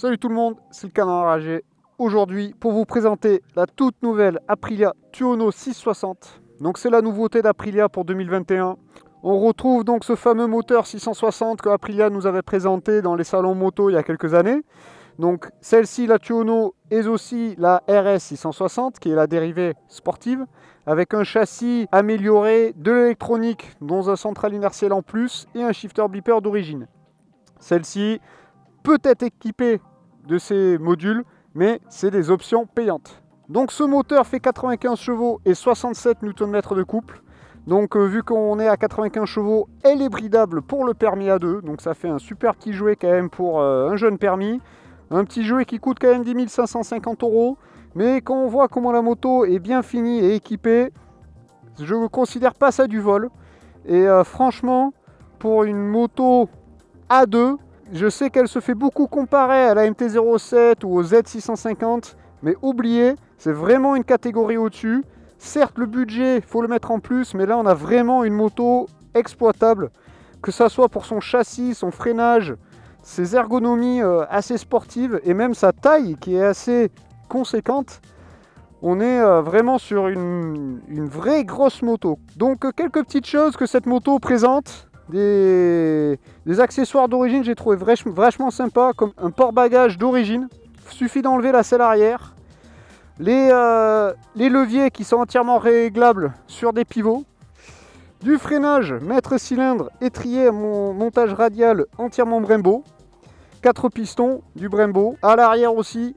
Salut tout le monde, c'est le Canard Enragé. Aujourd'hui, pour vous présenter la toute nouvelle Aprilia Tuono 660. Donc c'est la nouveauté d'Aprilia pour 2021. On retrouve donc ce fameux moteur 660 que Aprilia nous avait présenté dans les salons moto il y a quelques années. Donc celle-ci, la Tuono, est aussi la RS 660, qui est la dérivée sportive, avec un châssis amélioré, de l'électronique, dont un central inertiel en plus, et un shifter beeper d'origine. Celle-ci peut être équipée de ces modules, mais c'est des options payantes. Donc ce moteur fait 95 chevaux et 67 Nm de couple. Donc vu qu'on est à 95 chevaux, elle est bridable pour le permis A2. Donc ça fait un super petit jouet quand même pour un jeune permis. Un petit jouet qui coûte quand même 10 550 €. Mais quand on voit comment la moto est bien finie et équipée, je ne considère pas ça du vol. Et franchement, pour une moto A2, je sais qu'elle se fait beaucoup comparer à la MT-07 ou au Z650, mais oubliez, c'est vraiment une catégorie au-dessus. Certes, le budget, il faut le mettre en plus, mais là, on a vraiment une moto exploitable, que ça soit pour son châssis, son freinage, ses ergonomies assez sportives, et même sa taille qui est assez conséquente. On est vraiment sur une vraie grosse moto. Donc, quelques petites choses que cette moto présente. Des accessoires d'origine, j'ai trouvé vachement sympa, comme un porte-bagages d'origine. Suffit d'enlever la selle arrière. Les leviers qui sont entièrement réglables sur des pivots. Du freinage, maître cylindre, étrier à montage radial entièrement Brembo. 4 pistons, du Brembo. À l'arrière aussi,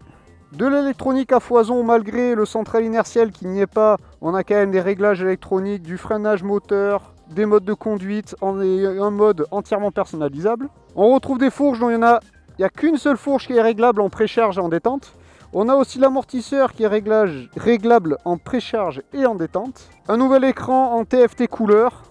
de l'électronique à foison malgré le central inertiel qui n'y est pas. On a quand même des réglages électroniques, du freinage moteur, des modes de conduite, un mode entièrement personnalisable. On retrouve des fourches dont il n'y a qu'une seule fourche qui est réglable en précharge et en détente. On a aussi l'amortisseur qui est réglable en précharge et en détente. Un nouvel écran en TFT couleur,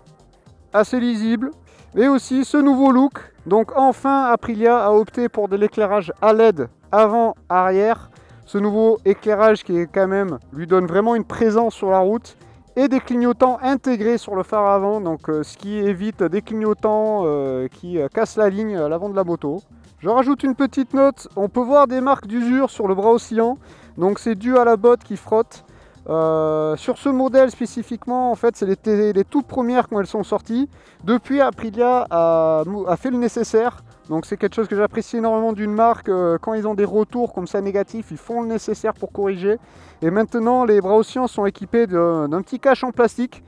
assez lisible. Et aussi ce nouveau look. Donc enfin Aprilia a opté pour de l'éclairage à LED avant-arrière. Ce nouveau éclairage qui est quand même lui donne vraiment une présence sur la route. Et des clignotants intégrés sur le phare avant, donc ce qui évite des clignotants qui cassent la ligne à l'avant de la moto. Je rajoute une petite note, on peut voir des marques d'usure sur le bras oscillant, donc c'est dû à la botte qui frotte. Sur ce modèle spécifiquement, en fait, c'est les toutes premières quand elles sont sorties. Depuis, Aprilia a fait le nécessaire. Donc c'est quelque chose que j'apprécie énormément d'une marque. Quand ils ont des retours comme ça négatifs, ils font le nécessaire pour corriger. Et maintenant, les bras oscillants sont équipés d'un petit cache en plastique.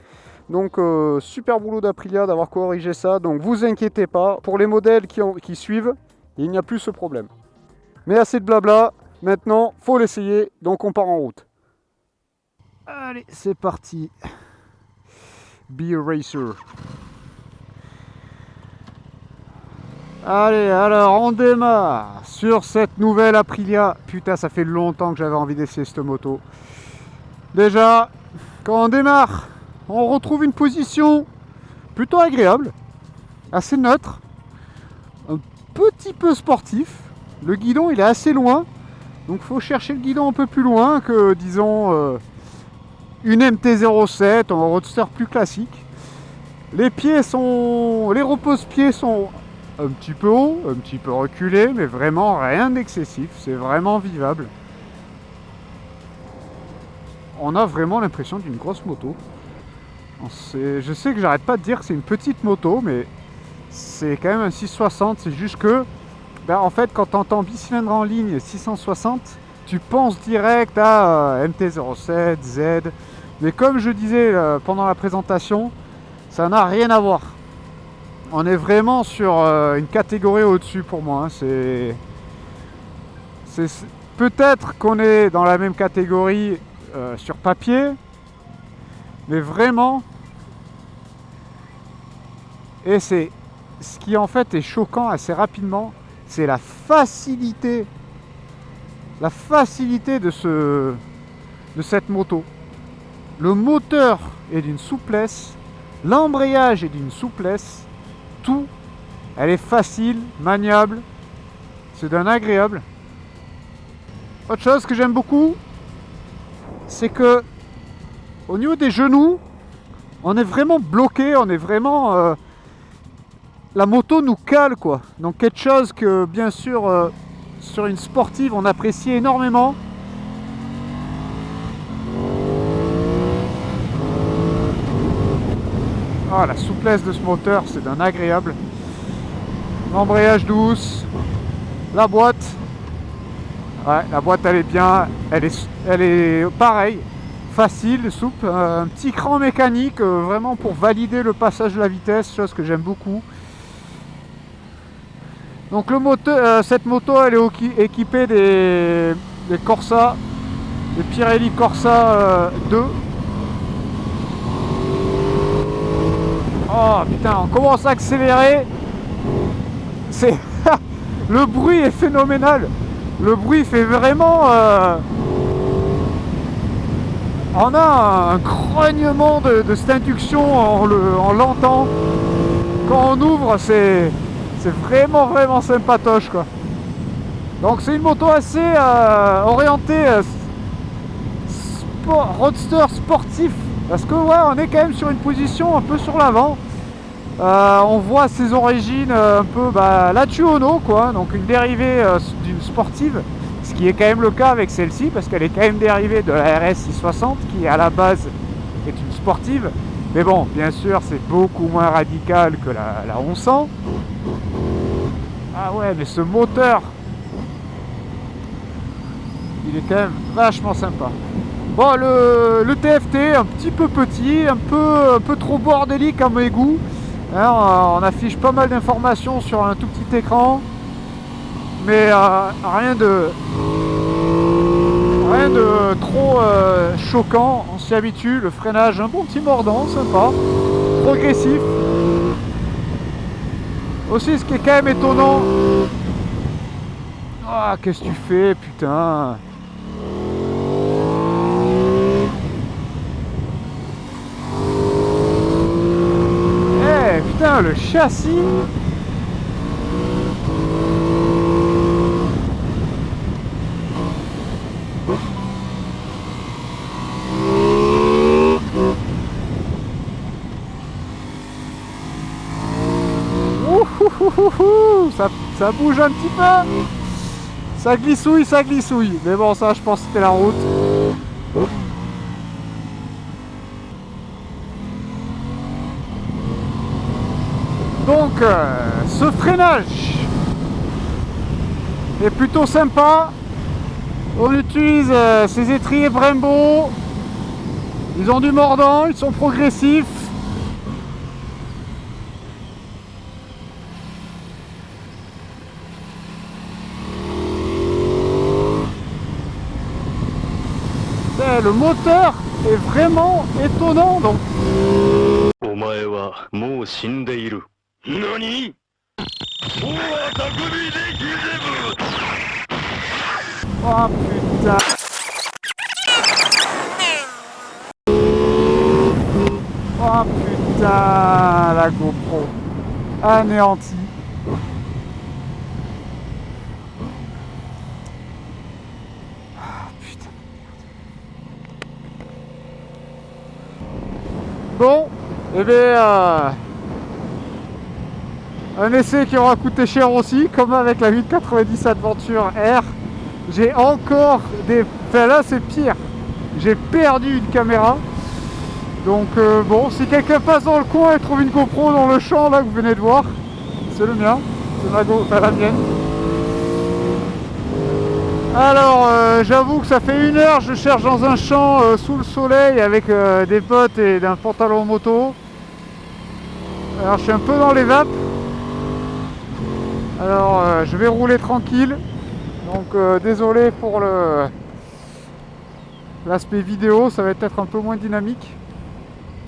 Donc super boulot d'Aprilia d'avoir corrigé ça. Donc vous inquiétez pas, pour les modèles qui suivent, il n'y a plus ce problème. Mais assez de blabla, maintenant, faut l'essayer. Donc on part en route. Allez, c'est parti. Be a racer. Allez, alors on démarre sur cette nouvelle Aprilia. Putain, ça fait longtemps que j'avais envie d'essayer cette moto. Déjà, quand on démarre, on retrouve une position plutôt agréable, assez neutre, un petit peu sportif. Le guidon, il est assez loin, donc il faut chercher le guidon un peu plus loin que, disons, une MT-07, un roadster plus classique. Les repose-pieds sont un petit peu haut, un petit peu reculé, mais vraiment rien d'excessif, c'est vraiment vivable. On a vraiment l'impression d'une grosse moto. Je sais que j'arrête pas de dire que c'est une petite moto, mais c'est quand même un 660, c'est juste que, en fait, quand tu entends bicylindre en ligne 660, tu penses direct à MT-07, Z, mais comme je disais pendant la présentation, ça n'a rien à voir. On est vraiment sur une catégorie au-dessus pour moi. C'est peut-être qu'on est dans la même catégorie sur papier, mais vraiment. Et c'est ce qui en fait est choquant assez rapidement, c'est la facilité de cette moto. Le moteur est d'une souplesse, l'embrayage est d'une souplesse. Tout, elle est facile, maniable, c'est d'un agréable. Autre chose que j'aime beaucoup, c'est que au niveau des genoux, on est vraiment bloqué, on est vraiment... la moto nous cale quoi. Donc quelque chose que bien sûr sur une sportive, on apprécie énormément. Ah, la souplesse de ce moteur, c'est d'un agréable. L'embrayage douce, la boîte. Ouais, la boîte elle est bien, elle est pareil, facile, souple, un petit cran mécanique vraiment pour valider le passage de la vitesse, chose que j'aime beaucoup. Donc le moteur, cette moto elle est équipée des Corsa, des Pirelli Corsa 2. Oh putain, on commence à accélérer. C'est le bruit est phénoménal. Le bruit fait vraiment... on a un grognement de cette induction, on l'entend. Quand on ouvre, c'est vraiment sympatoche quoi. Donc c'est une moto assez orientée roadster sportif. Parce que ouais, on est quand même sur une position un peu sur l'avant. On voit ses origines un peu la Tuono quoi, donc une dérivée d'une sportive, ce qui est quand même le cas avec celle-ci parce qu'elle est quand même dérivée de la RS 660 qui à la base est une sportive, mais bon bien sûr c'est beaucoup moins radical que la 1100. Ah ouais, mais ce moteur il est quand même vachement sympa. Bon, le TFT un petit peu petit, un peu trop bordélique à mes goûts. Hein, on affiche pas mal d'informations sur un tout petit écran, mais rien de trop choquant. On s'y habitue. Le freinage un bon petit mordant, sympa, progressif. Aussi, ce qui est quand même étonnant. Ah, qu'est-ce que tu fais, putain? Putain, le châssis. Ça bouge un petit peu. Ça glissouille. Mais bon, ça, je pense que c'était la route. Donc, ce freinage est plutôt sympa. On utilise ces étriers Brembo. Ils ont du mordant, ils sont progressifs. Le moteur est vraiment étonnant. Donc. NANI? Oh putain. Oh putain, la GoPro anéantie. Ah putain. Bon, et bien un essai qui aura coûté cher aussi, comme avec la 1090 Adventure R. J'ai encore des... Enfin là c'est pire. J'ai perdu une caméra. Donc bon, si quelqu'un passe dans le coin et trouve une GoPro dans le champ là que vous venez de voir, c'est le mien. C'est la mienne. Alors j'avoue que ça fait 1 heure je cherche dans un champ sous le soleil avec des bottes et d'un pantalon moto. Alors je suis un peu dans les vapes. Alors je vais rouler tranquille. Donc désolé pour l'aspect vidéo, ça va être un peu moins dynamique.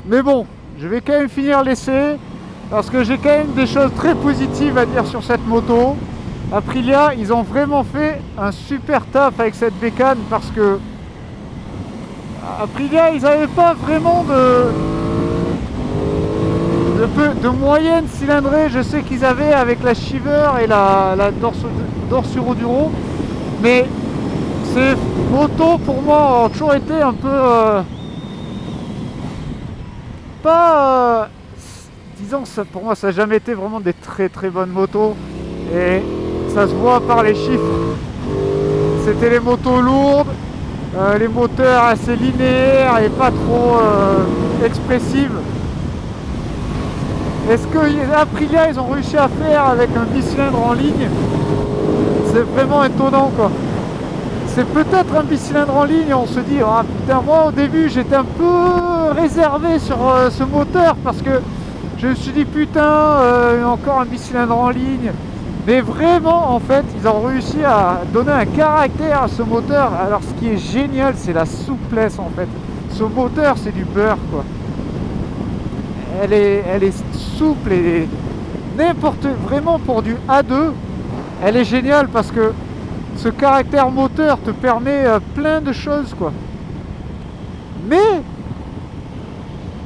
Mais bon, je vais quand même finir l'essai parce que j'ai quand même des choses très positives à dire sur cette moto. Aprilia, ils ont vraiment fait un super taf avec cette bécane parce que Aprilia, ils n'avaient pas vraiment de moyenne cylindrée. Je sais qu'ils avaient avec la Shiver et la Dorsuro Duro, mais ces motos pour moi ont toujours été un peu disons que ça, pour moi ça n'a jamais été vraiment des très bonnes motos et ça se voit par les chiffres. C'était les motos lourdes, les moteurs assez linéaires et pas trop expressives. Est-ce que Aprilia ils ont réussi à faire avec un bicylindre en ligne? C'est vraiment étonnant quoi. C'est peut-être un bicylindre en ligne, on se dit ah putain, moi au début j'étais un peu réservé sur ce moteur parce que je me suis dit putain encore un bicylindre en ligne. Mais vraiment en fait ils ont réussi à donner un caractère à ce moteur. Alors ce qui est génial c'est la souplesse en fait. Ce moteur c'est du beurre quoi. Elle est souple et n'importe, vraiment pour du A2 elle est géniale parce que ce caractère moteur te permet plein de choses quoi. Mais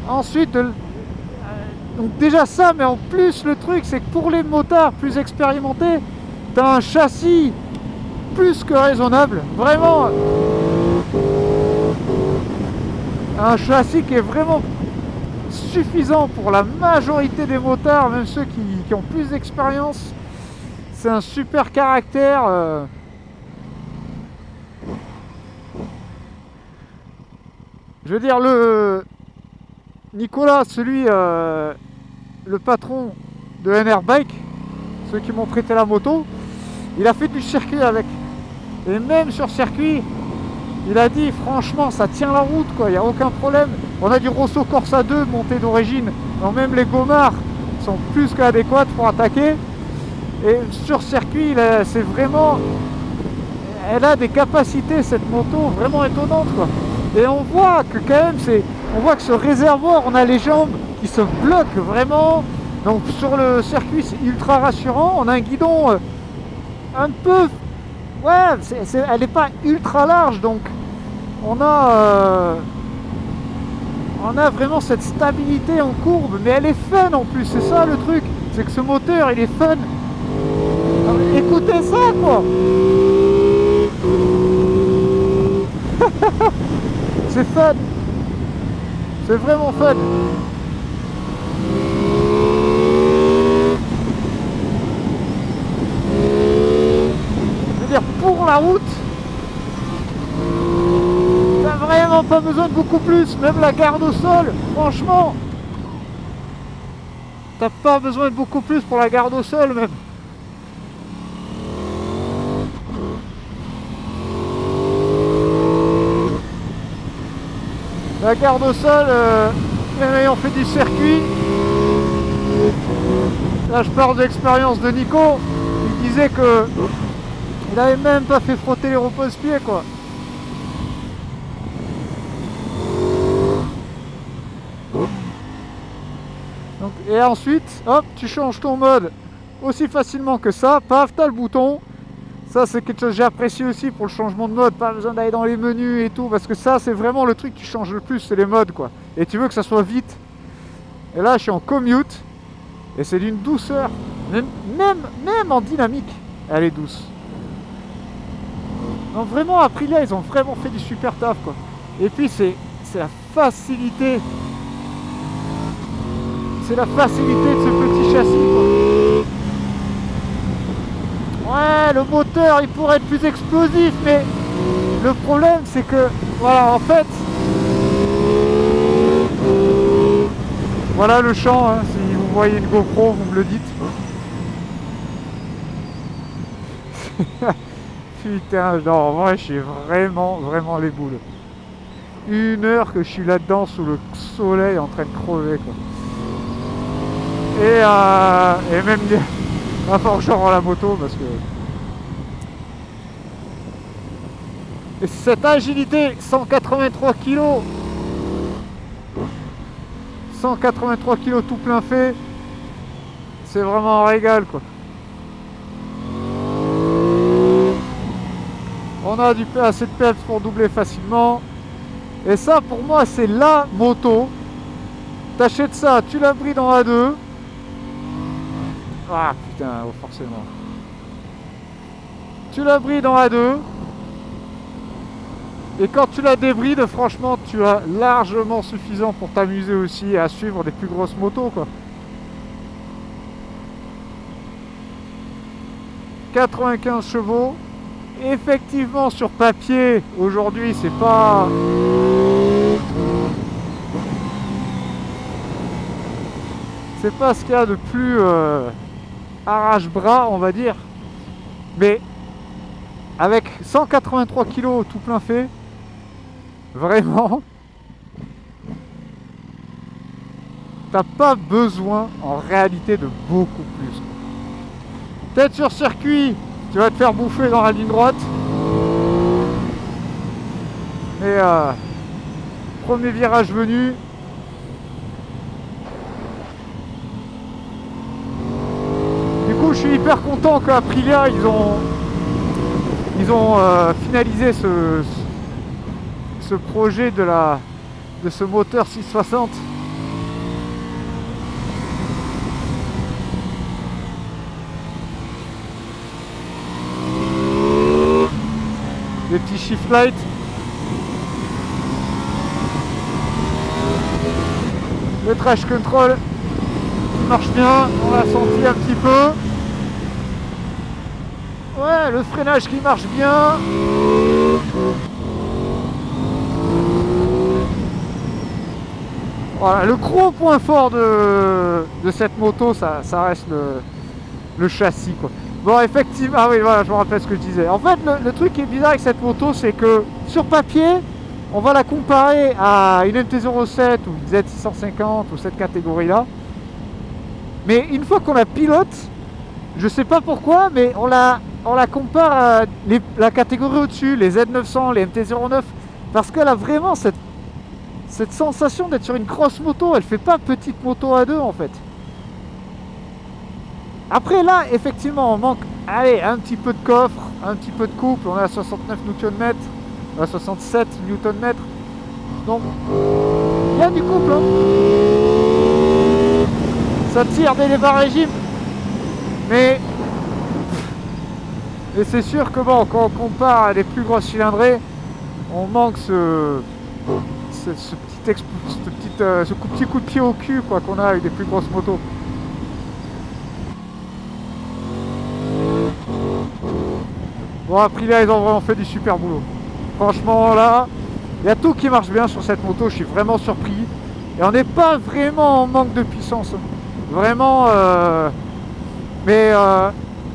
ensuite donc déjà ça, mais en plus le truc c'est que pour les motards plus expérimentés t'as un châssis plus que raisonnable, vraiment un châssis qui est vraiment suffisant pour la majorité des motards, même ceux qui ont plus d'expérience. C'est un super caractère. Je veux dire, le Nicolas, celui, le patron de NR Bike, ceux qui m'ont prêté la moto, il a fait du circuit avec. Et même sur circuit, il a dit franchement ça tient la route quoi, il n'y a aucun problème. On a du Rosso Corsa 2 monté d'origine, donc même les gommards sont plus qu'adéquates pour attaquer. Et sur circuit, c'est vraiment, elle a des capacités cette moto vraiment étonnantes quoi. Et on voit que quand même on voit que ce réservoir, on a les jambes qui se bloquent vraiment. Donc sur le circuit c'est ultra rassurant. On a un guidon un peu, ouais, elle n'est pas ultra large, donc on a vraiment cette stabilité en courbe, mais elle est fun en plus, c'est ça le truc, c'est que ce moteur il est fun. Alors, écoutez ça quoi. C'est fun, c'est vraiment fun. Je veux dire, pour la route, t'as vraiment pas besoin de beaucoup plus. Même la garde au sol, franchement, t'as pas besoin de beaucoup plus pour la garde au sol même. La garde au sol, même ayant fait du circuit, là je parle de l'expérience de Nico, il disait que il avait même pas fait frotter les repose-pieds quoi. Donc, et ensuite, hop, tu changes ton mode aussi facilement que ça, paf, t'as le bouton. Ça c'est quelque chose que j'ai apprécié aussi pour le changement de mode, pas besoin d'aller dans les menus et tout, parce que ça c'est vraiment le truc qui change le plus, c'est les modes quoi. Et tu veux que ça soit vite. Et là je suis en commute, et c'est d'une douceur, même en dynamique, elle est douce. Donc vraiment Aprilia, ils ont vraiment fait du super taf quoi. Et puis c'est la facilité. C'est la facilité de ce petit châssis quoi. Ouais, le moteur il pourrait être plus explosif, mais le problème c'est que, voilà, en fait, voilà le champ, hein, si vous voyez une GoPro, vous me le dites. Putain, non, moi je suis vraiment les boules. 1 heure que je suis là-dedans sous le soleil en train de crever quoi. Et même va falloir que je rends la moto parce que... Et cette agilité, 183 kg 183 kg tout plein fait, c'est vraiment un régal quoi. On a assez de peps pour doubler facilement. Et ça pour moi c'est la moto. T'achètes ça, tu la brides en A2. Ah putain, oh, forcément. Tu la brides en A2. Et quand tu la débrides, franchement, tu as largement suffisant pour t'amuser aussi et à suivre des plus grosses motos quoi. 95 chevaux. Effectivement, sur papier, aujourd'hui, c'est pas ce qu'il y a de plus arrache-bras, on va dire. Mais avec 183 kg tout plein fait, vraiment, t'as pas besoin en réalité de beaucoup plus. Peut-être sur circuit, tu vas te faire bouffer dans la ligne droite. Mais premier virage venu, du coup je suis hyper content qu'Aprilia ils ont finalisé ce projet de ce moteur 660. Des petits shift lights. Le traction control marche bien, on l'a senti un petit peu. Ouais, le freinage qui marche bien. Voilà, le gros point fort de cette moto, ça reste le châssis, quoi. Bon, effectivement, ah oui, voilà, je me rappelle ce que je disais. En fait, le truc qui est bizarre avec cette moto, c'est que sur papier, on va la comparer à une MT-07 ou une Z650 ou cette catégorie-là. Mais une fois qu'on la pilote, je sais pas pourquoi, mais on la compare à la catégorie au-dessus, les Z900, les MT-09, parce qu'elle a vraiment cette sensation d'être sur une grosse moto. Elle fait pas petite moto à deux, en fait. Après là, effectivement, on manque un petit peu de coffre, un petit peu de couple. On est à 69 Nm, à 67 Nm. Donc, il y a du couple. Hein. Ça tire dès les bas régimes. Mais c'est sûr que bon, quand on compare à les plus grosses cylindrées, on manque ce petit coup de pied au cul quoi, qu'on a avec des plus grosses motos. Bon, Aprilia, ils ont vraiment fait du super boulot. Franchement, là, il y a tout qui marche bien sur cette moto. Je suis vraiment surpris. Et on n'est pas vraiment en manque de puissance. Vraiment. Mais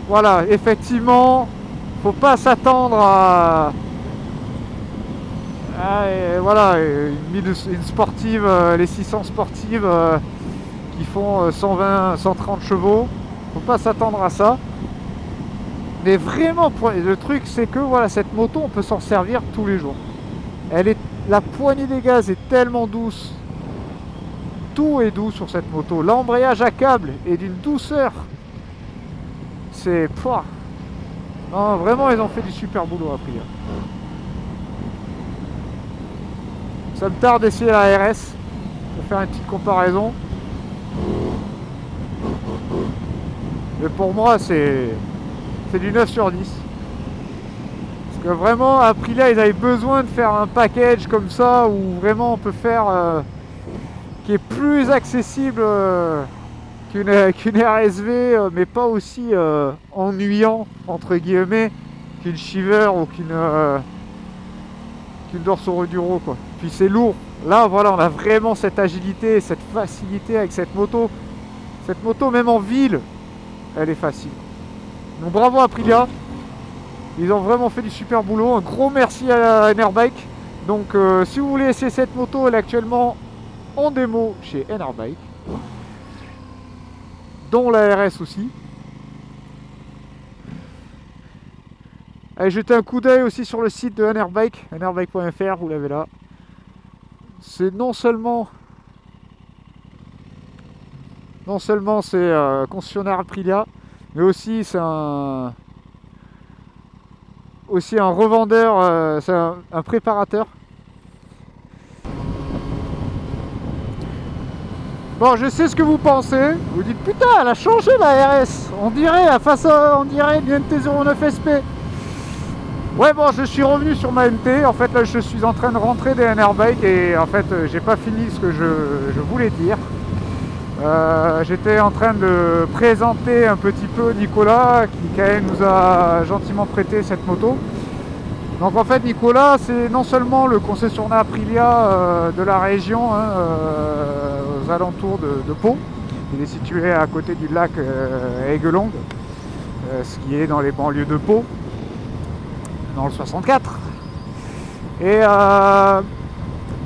voilà, effectivement, faut pas s'attendre à voilà, une sportive, les 600 sportives qui font 120, 130 chevaux. Faut pas s'attendre à ça. Mais vraiment, le truc c'est que voilà, cette moto on peut s'en servir tous les jours. La poignée des gaz est tellement douce. Tout est doux sur cette moto. L'embrayage à câble est d'une douceur. C'est... Non, vraiment ils ont fait du super boulot après. Ça me tarde d'essayer la RS pour faire une petite comparaison. Mais pour moi c'est du 9 sur 10. Parce que vraiment, Aprilia, ils avaient besoin de faire un package comme ça où vraiment on peut faire qui est plus accessible qu'une RSV, mais pas aussi ennuyant entre guillemets qu'une Shiver ou qu'une Dorso Enduro quoi. Puis c'est lourd. Là, voilà, on a vraiment cette agilité, cette facilité avec cette moto. Cette moto, même en ville, elle est facile. Donc bravo Aprilia, ils ont vraiment fait du super boulot. Un gros merci à Enerbike. Donc si vous voulez essayer cette moto, elle est actuellement en démo chez Enerbike, dont la RS aussi. Allez, jetez un coup d'œil aussi sur le site de Enerbike, enerbike.fr, vous l'avez là. C'est non seulement c'est concessionnaire Aprilia, mais aussi c'est un revendeur, c'est un préparateur. Bon, je sais ce que vous pensez. Vous dites putain, elle a changé la RS. On dirait une MT-09 SP. Ouais, bon, je suis revenu sur ma MT. En fait, là, je suis en train de rentrer des Enerbike et en fait, j'ai pas fini ce que je voulais dire. J'étais en train de présenter un petit peu Nicolas qui quand même nous a gentiment prêté cette moto. Donc en fait Nicolas c'est non seulement le concessionnaire Aprilia de la région, hein, aux alentours de Pau. Il est situé à côté du lac Aiglongue, ce qui est dans les banlieues de Pau, dans le 64.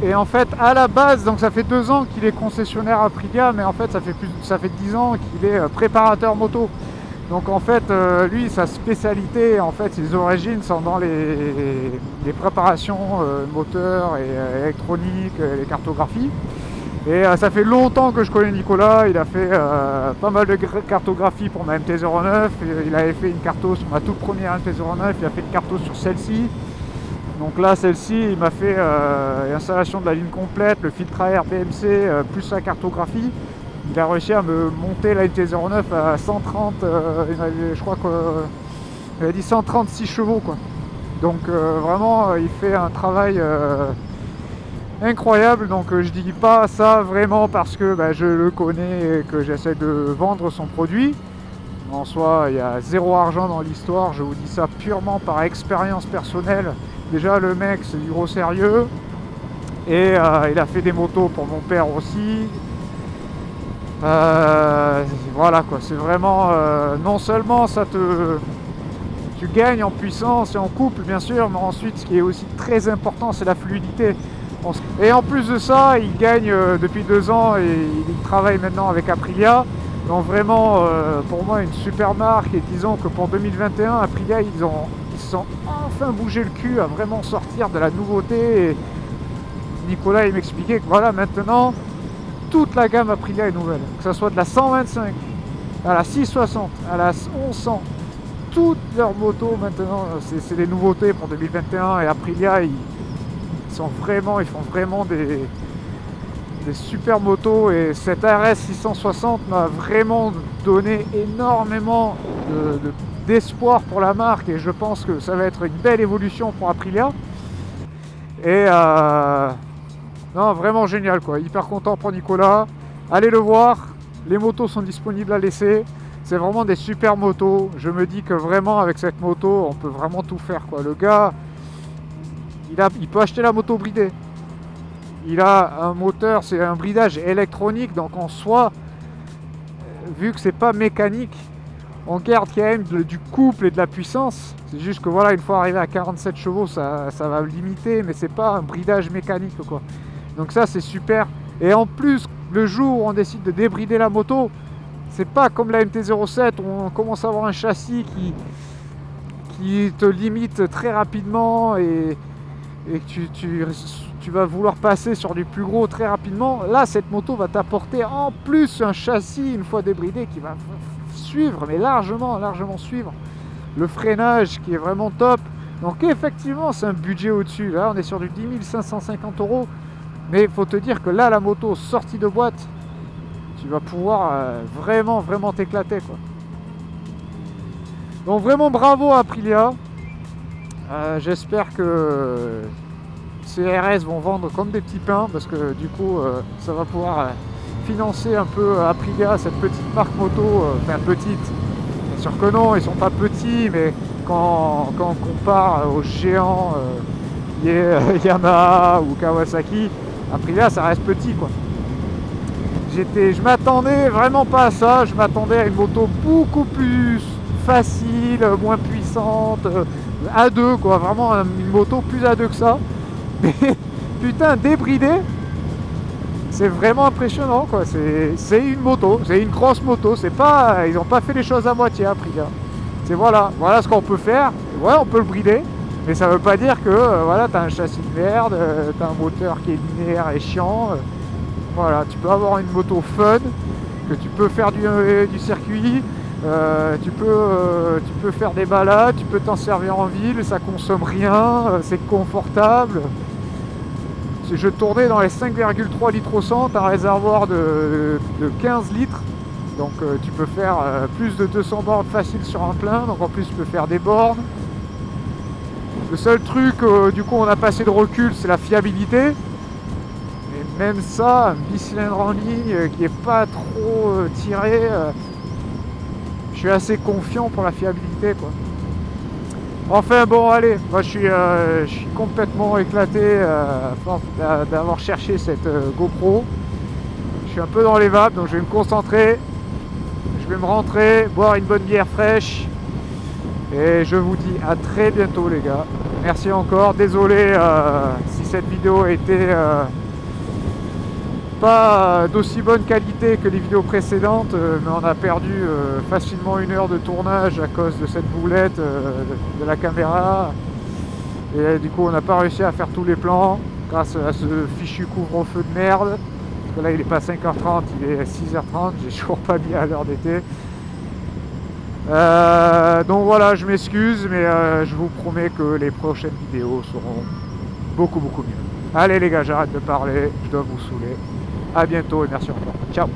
Et en fait, à la base, donc ça fait 2 ans qu'il est concessionnaire Aprilia, mais en fait, ça fait 10 ans qu'il est préparateur moto. Donc en fait, lui, sa spécialité, en fait, ses origines sont dans les préparations moteurs et électroniques, les cartographies. Et ça fait longtemps que je connais Nicolas. Il a fait pas mal de cartographies pour ma MT-09. Il avait fait une carto sur ma toute première MT-09. Il a fait une carto sur celle-ci. Donc là, celle-ci, il m'a fait l'installation de la ligne complète, le filtre à air BMC, plus la cartographie. Il a réussi à me monter la MT-09 à 130, je crois qu'il a dit 136 chevaux, quoi. Donc vraiment, il fait un travail incroyable. Donc je dis pas ça vraiment parce que je le connais et que j'essaie de vendre son produit. En soi, il y a zéro argent dans l'histoire. Je vous dis ça purement par expérience personnelle. Déjà, le mec, c'est du gros sérieux. Et il a fait des motos pour mon père aussi. Voilà quoi, c'est vraiment... non seulement tu gagnes en puissance et en couple, bien sûr, mais ensuite, ce qui est aussi très important, c'est la fluidité. Et en plus de ça, il gagne depuis 2 ans et il travaille maintenant avec Aprilia. Donc vraiment, pour moi, une super marque. Et disons que pour 2021, Aprilia, ils se sont enfin bougé le cul à vraiment sortir de la nouveauté. Et Nicolas, il m'expliquait que voilà, maintenant, toute la gamme Aprilia est nouvelle. Que ce soit de la 125 à la 660, à la 1100, toutes leurs motos maintenant, c'est des nouveautés pour 2021. Et Aprilia, ils font vraiment des super motos, et cette RS 660 m'a vraiment donné énormément d'espoir pour la marque, et je pense que ça va être une belle évolution pour Aprilia. Et non, vraiment génial quoi, hyper content pour Nicolas. Allez le voir, les motos sont disponibles à laisser. C'est vraiment des super motos. Je me dis que vraiment avec cette moto on peut vraiment tout faire quoi. Le gars il peut acheter la moto bridée. Il a un moteur, c'est un bridage électronique, donc en soi, vu que c'est pas mécanique, on garde quand même du couple et de la puissance. C'est juste que voilà, une fois arrivé à 47 chevaux, ça va limiter, mais c'est pas un bridage mécanique quoi. Donc ça c'est super. Et en plus, le jour où on décide de débrider la moto, c'est pas comme la MT-07 où on commence à avoir un châssis qui te limite très rapidement et que tu vas vouloir passer sur du plus gros très rapidement. Là, cette moto va t'apporter en plus un châssis, une fois débridé, qui va suivre, mais largement suivre. Le freinage qui est vraiment top. Donc effectivement, c'est un budget au-dessus. Là, on est sur du 10 550 €. Mais il faut te dire que là, la moto sortie de boîte, tu vas pouvoir vraiment t'éclater quoi. Donc vraiment bravo à Aprilia. J'espère que ces RS vont vendre comme des petits pains, parce que du coup ça va pouvoir financer un peu Aprilia, cette petite marque moto. Enfin petite, bien sûr que non, ils sont pas petits, mais quand on compare aux géants Yamaha ou Kawasaki, Aprilia ça reste petit quoi. Je m'attendais vraiment pas à ça. Je m'attendais à une moto beaucoup plus facile, moins puissante, A2 quoi, vraiment une moto plus A2 que ça. Mais putain, débridé, c'est vraiment impressionnant quoi. C'est une moto, c'est une grosse moto. C'est pas, ils ont pas fait les choses à moitié Aprilia. C'est voilà ce qu'on peut faire. Ouais, on peut le brider, mais ça veut pas dire que voilà, t'as un châssis de merde, t'as un moteur qui est linéaire et chiant. Voilà, tu peux avoir une moto fun, que tu peux faire du circuit, tu peux faire des balades, tu peux t'en servir en ville, ça consomme rien, c'est confortable. Je tournais dans les 5,3 litres au 100, un réservoir de 15 litres, donc tu peux faire plus de 200 bornes faciles sur un plein, donc en plus tu peux faire des bornes. Le seul truc, du coup on a passé de recul, c'est la fiabilité. même ça, un bicylindre en ligne qui est pas trop tiré, je suis assez confiant pour la fiabilité, quoi. Enfin bon, allez, moi je suis complètement éclaté à force d'avoir cherché cette GoPro. Je suis un peu dans les vapes, donc je vais me concentrer. Je vais me rentrer, boire une bonne bière fraîche. Et je vous dis à très bientôt les gars. Merci encore. Désolé si cette vidéo a été pas d'aussi bonne qualité que les vidéos précédentes, mais on a perdu facilement 1 heure de tournage à cause de cette boulette de la caméra. Et du coup on n'a pas réussi à faire tous les plans grâce à ce fichu couvre-feu de merde. Parce que là il est pas 5h30, il est 6h30, j'ai toujours pas mis à l'heure d'été. Donc voilà, je m'excuse, mais je vous promets que les prochaines vidéos seront beaucoup mieux. Allez les gars, j'arrête de parler, je dois vous saouler. A bientôt et merci encore. Ciao.